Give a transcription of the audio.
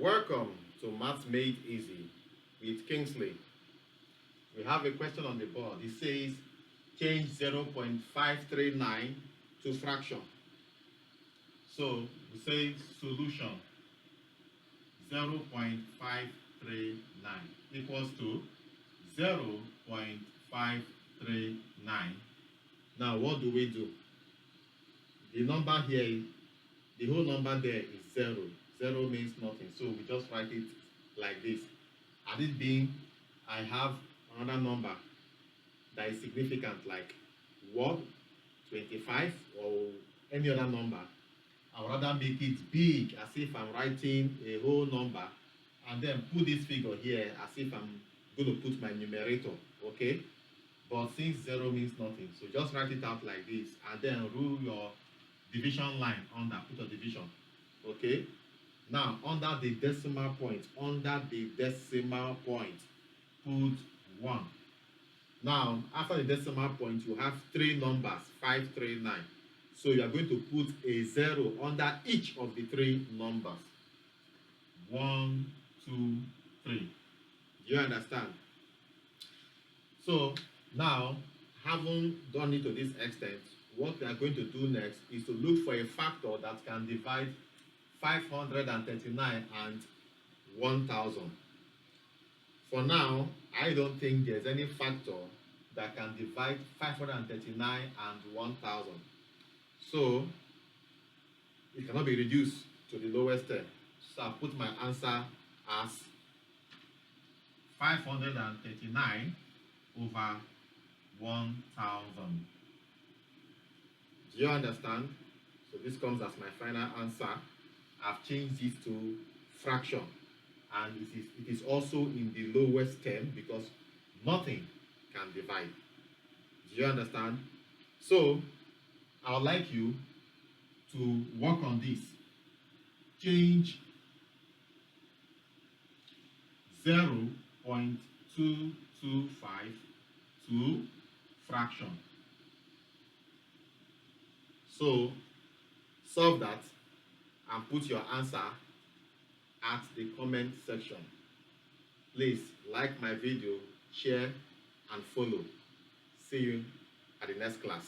Welcome to Maths Made Easy with Kingsley. We have a question on the board. It says change 0.539 to fraction. So we say solution 0.539 equals to 0.539. Now what do we do? The number here, the whole number there is 0. 0 means nothing, so we just write it like this. Had it been, I have another number that is significant, like 1, 25, or any other number, I would rather make it big, as if I'm writing a whole number, and then put this figure here as if I'm going to put my numerator, okay? But since 0 means nothing, so just write it out like this, and then rule your division line under, put a division, okay? Now, under the decimal point, put 1. Now, after the decimal point, you have 3 numbers, 539. So you are going to put a 0 under each of the 3 numbers. 1, 2, 3. Do you understand? So now, having done it to this extent, what we are going to do next is to look for a factor that can divide 539 and 1000. For now, I don't think there's any factor that can divide 539 and 1000. So it cannot be reduced to the lowest term. So I'll put my answer as 539 over 1000. Do you understand? So this comes as my final answer. I've changed this to fraction, and it is also in the lowest term because nothing can divide. Do you understand? So I would like you to work on this. Change 0.225 to fraction. So solve that and put your answer at the comment section. Please like my video, share and follow. See you at the next class.